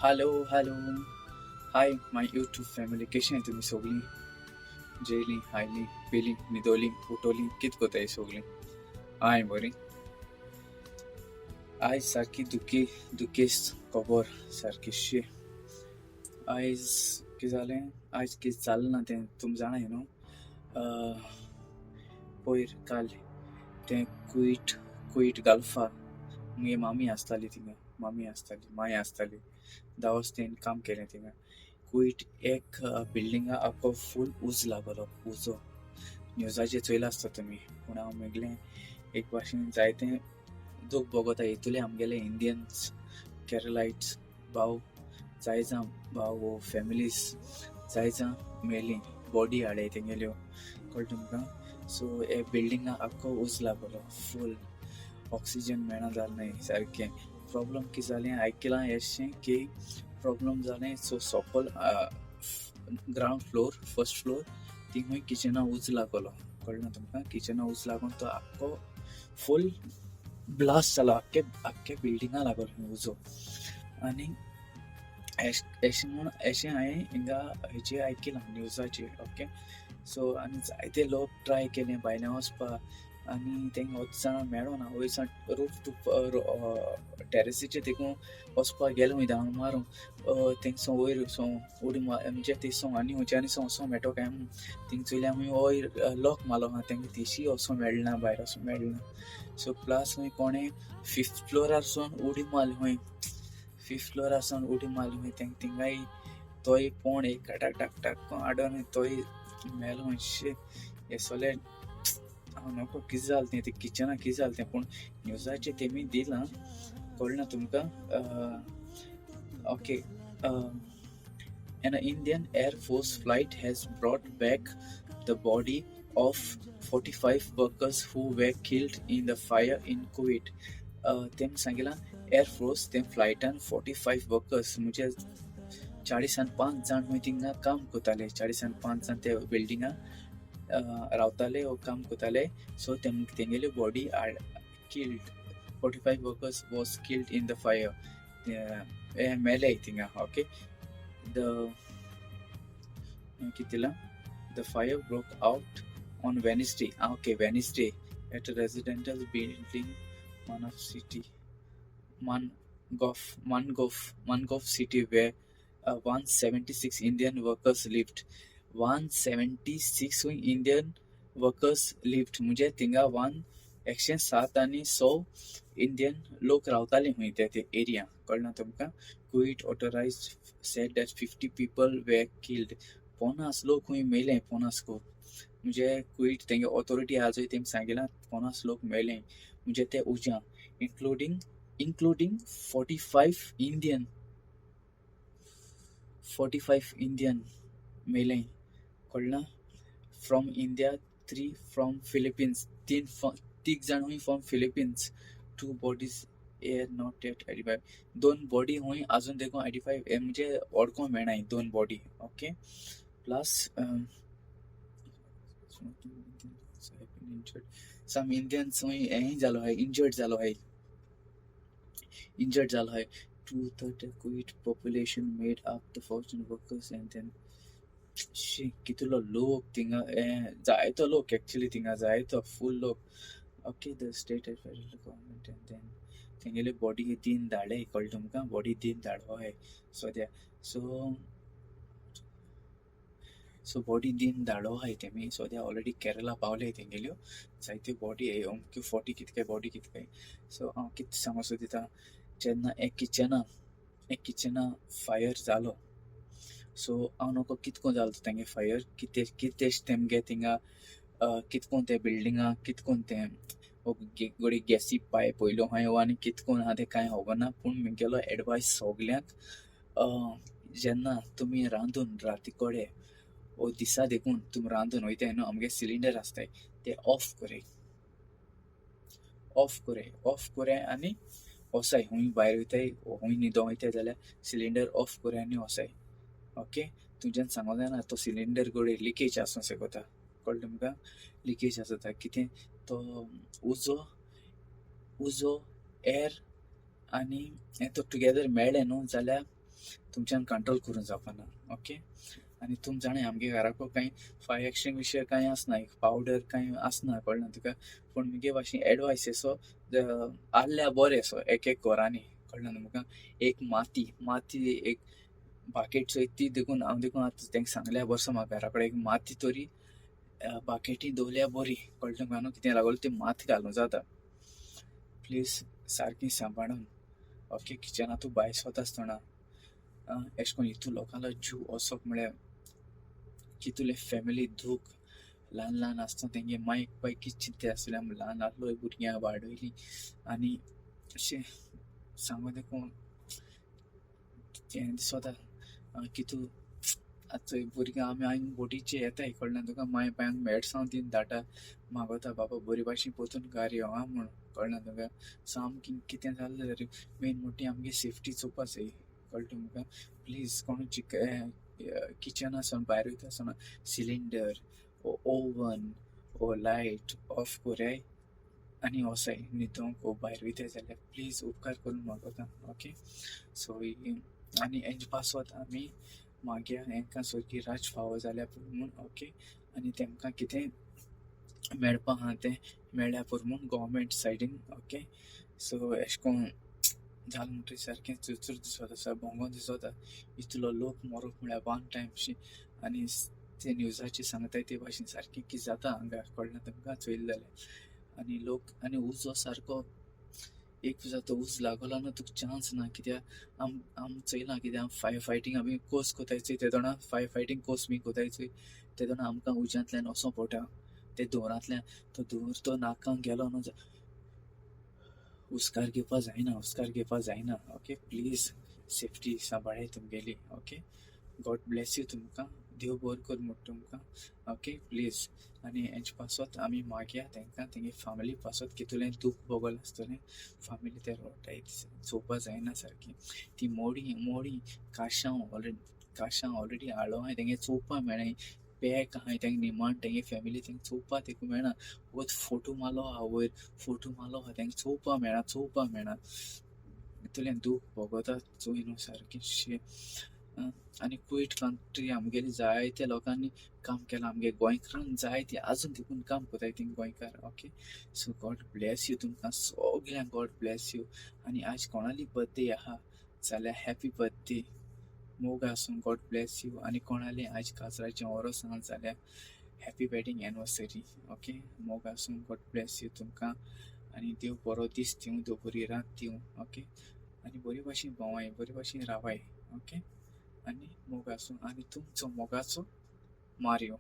Hello hello hi my YouTube family कशी आहे तुम्ही सगळी जेली हायली पेली न्हिदोली उठोली कित कोताय सगळी हाय बरी आयज सारकी दुखेस्त खबर सारकी शी आयज कितें जालें आयज कितें जालें ना तें तुमी जाणाय न्हू पयर काल तें कुईट गाल्फा मुगे मामी आसताली थिंगा माय आसताली 10 वर्स तेणी काम केलें थिंगा कुईट एक बिल्डिंगा आख्खो फूल उज लागलो उजो न्यूजाचेर चोयला आसता तुमी पूण हांव मेगलें एक भाशेन जायतें दूख भोगोता हेतुले आमगेले इंडियन्स केरलाइट्स भाव जाय जां भाव वो फॅमिलीज जाय जां मेलीं बॉडी हाडे तेंगेल्यो कळ्ळें तुमकां सो हे बिल्डिंगा आख्खो उज लागलो फूल ऑक्सिजन मेळना जालें नाय सारकें प्रॉब्लम कितें जालें आयकलां एशें की प्रॉब्लम जालें सो सोंपल ग्रावंड फ्लोर फर्स्ट फ्लोर थिंगूय किचना उज लागलो कळ्ळें ना तुमकां किचना उज लागून तो आख्खो फूल ब्लास्ट जालो आख्खे बिल्डिंगा लागलो उजो आनी एशें हांवें हिंगा हेचेर आयकलां न्यूजाचेर ओके सो आनी जायते लोक ट्राय केले भायल्यान वचपाक आनी तेंकां वचना मेळोना वयरसाण रूफ टू टॅरसीचेर देखून वचपाक गेलो वय धांवून मारूं थिंगसो वयर उडी म्हणजे थिंगसो आनी खंयचे आनी वचोंक मेळटो काय म्हूण थिंग चोयल्या खंय वयर लॉक मारलो आहा तेंकां तेशी वचोंक मेळना भायर वचोंक मेळना सो प्लस खंय कोणें 5th फ्लोरारसून उडी मारली खंय 5th फ्लोरारसून उडी मारली खंय तेंकां थिंगाय तोय पोण एक टाक टाक टाक आडोन तोय मेलो खंय हे सोगलें हांव नको कितें जालें तें किचना कितें जालें तें पूण न्यूजाचेर तेमी दिलां कळ्ळें ना तुमकां okay An Indian Air Force flight has brought back the body of 45 workers who were killed in the fire in Kuwait. तेम सांगिलां एअर फोर्स तेम फ्लायटान 45 वर्कर्स म्हणजे 45 जाण खंय थिंगा काम कोताले 45 जाण ते बिल्डिंगा रावताले वो काम कोताले सो तेंगेल्यो body are killed 45 workers was killed in the fire मेले थिंगा okay the the fire broke out on Wednesday at a residential building Mangov city where 176 Indian workers lived 176 Indian workers lived म्हणजे थिंगा 107 आनी 100 इंडियन लोक रावताले खंय ते area कळना तुमकां कुईट ऑथरायज्ड said that 50 people were killed 50 लोक खंय मेले 50 कोप म्हणजे कुईट तेंगे ऑथॉरिटी आहा जंय तेम सांगिलां 50 लोक मेले म्हणजे ते उज्या including 45 Indian मेले कळना फ्रॉम इंडिया 3 फ्रॉम फिलिपिन्स 3 जाण खंय from Philippines 2 bodies air not eight identify 2 body खंय अजून देखून आयडेंटिफाय म्हणजे ओळखोंक मेळनाय 2 बॉडी ओके प्लस सम इंडियन्स खंय हें जालो हाय इंजर्ड जालो हाय 2/3 Kuwait population made up the foreign workers and then कितलो लोक थिंगा जायतो लोक एक्चुअली थिंगा जायतो फुल लोक okay the state and federal government and then तेंगेले बॉडी दिन धाडले कळ्ळें तुमकां बॉडी दिन धाडलो हाय सद्या सो बॉडी दिन धाडलो हाय तेमी सद्या ऑलरेडी केरला पावले तेंगेल्यो जायत्यो बॉडी अमक्यो 40 कितके बॉडी कितके सो हांव कितें सांगूं सोदिता जेन्ना एक किचना फायर जालो सो हांव नको कितको जालो तेंगे फायर कितें तेमगे थिंगा कितकोन ते बिल्डिंगा कितकोन ते गोडी गॅसी पायप वयलो हाय आनी कितकोन आहा तें कांय खबर पूण म्हगेलो एडवायस सोगल्यांक जेन्ना तुमी रांदून रातीकोडे ओ दिसा देखून तुमी रांदून वयताय न्हू आमगे सिलिंडर आसताय ते ऑफ कोराय आनी वसाय हूंय भायर वयताय हूंय न्हिदोंक वयताय जाल्यार सिलिंडर ऑफ कोराय आनी वसाय ओके तुज्यान सांगो जायना तो सिलिंडर गोडे लिकेज आसूं शकता कळ्ळें तुमकां लिकेज आसता कितें तो उजो एअर आनी हें तो टुगेदर मेळ्ळें न्हू जाल्यार तुमच्यान कंट्रोल करून जावपाना. ओके. आनी तुम जाणाय आमगे घराको कांय फायर एक्सटिंग्विशर कांय आसना, एक पावडर कांय आसना, कळ्ळें तुका. पूण मुगे भाशेन एडवायस एसो आसल्या बरें असो एक एक घरांनी, कळ्ळें न्हू मुका. एक माती एक बाकेट चोय ती देखून हांव देखून आतां तेंक सांगल्या बसो म्हाका घरा कडेन एक माती तोरी बाकेटी दवरल्या बरी, कळ्ळें तुका न्हू. कितें लागोल ती माती घालूं जाता. प्लीज सारकी सांबाळून, ओके. किचनांतू भायर सरता आसतना एशें कोन्न हितू लोकांलो जीव वचप म्हळ्यार कितुले फॅमिली दूख. ल्हान ल्हान आसतना तेंगे मायक बाय कितें चिंतता आसतलें. आमी ल्हान आहलोय भुरग्यां वाडयलीं आनी अशें सांगून देखून हें दिसोता कितू आतां भुरग्यां आमी हांगा बोटीचे येताय, कळ्ळें तुका. माय बायांक मेडसांव दीन धाडटा, मागोता बाबा बरे भाशेन पोतून घार यो आं म्हूण, कळ्ळें तुका. सामकी कितें जालें जाल्यार मेन मोठी आमगे सेफ्टी चोवपा जाय, कळ्ळें तुमकां. प्लीज कोण किचनासून भायर वयता आसतना सिलिंडर ओ ओवन ओ लायट ऑफ कोराय आनी वसाय न्हिदोंक ओ भायर वयताय जाल्यार प्लीज उपकार करून मागोता. ओके. सो आनी हेंचे पासत आमी मागया हेंकां सारकी राज फावो जाल्या पुरो म्हूण. ओके. आनी तेमकां कितें मेळपा आहा तें मेळ्ळ्या पुरो म्हूण गव्हर्मेंट सायडीन. ओके. सो एशें कोन्न जालें म्हणटरी सारकें चुरचूर दिसोता आसा, भोंगो दिसोता. इतलो लोक मरप म्हळ्यार वन टायम शी. आनी ते न्यूजाचेर सांगताय ते भाशेन सारकें कितें जाता हांगा, कळ्ळें तुमकां चोयलें जाल्यार. आनी लोक आनी उजो सारको एक सुद्दां उज लागलो ना तुका चान्स ना. कित्याक आम चोयलां कित्याक फायर फायटींग आमी कोर्स कोताय चोय ते तोणा फायर फायटींग कोर्स बी कोताय चोय ते तोणा आमकां उज्यांतल्यान वचों पडटा. ते दोरांतल्यान तो दोर तो नाकांक गेलो न्हू उस्कार घेवपा जायना. ओके. प्लीज सेफ्टी सांबाळाय तुमगेली. ओके. गॉड ब्लेस यू तुमकां, देव बरें कर म्हूण तुमकां. ओके. प्लीज. आनी हेंचे पासत आमी मागया तेंकां तेंगे फॅमिली पासत कितुलें दूख भोगोल आसतलें. फॅमिली ते रोटाय चोवपा जायना सारकी. ती मोडी काशां ऑलरेडी हाडलो हांय तेंगे चोवपा मेळ्ळाय. पॅक आहाय तेंगे निमाण तेंगे फॅमिली तेंक चोवपा तेका मेळना. वोत फोटो मारलो आहा वयर, फोटो मारलो आहा तेंक चोवपा मेळना. इतलें दूख भोगोता चोय न्हू सारकें शी. आनी कुवेट कंट्री आमगेली जायत्या लोकांनी काम केलां. आमगे गोंयकारांक जायते आजून देखून काम कोताय तींग गोंयकार. Okay. So God bless you तुमकां सोगल्यांक, गॉड ब्लेस यू. आनी आज कोणाली बर्थडे आहा जाल्यार हॅपी बर्थडे मोग आसूं, गॉड ब्लेस यू. आनी कोणालें आज काजराचें ओरोस आहा जाल्यार हॅपी वेडिंग एनिवर्सरी. ओके. मोग आसूं, गॉड ब्लेस यू तुमकां. आनी देव बरो दीस दिवं, देव बरी रात दिवं. ओके. आनी बरे भाशेन भोंवाय, बरे भाशेन रावाय. ओके. आनी मोग आसूं. आनी तुमचो मोगाचो मारयो.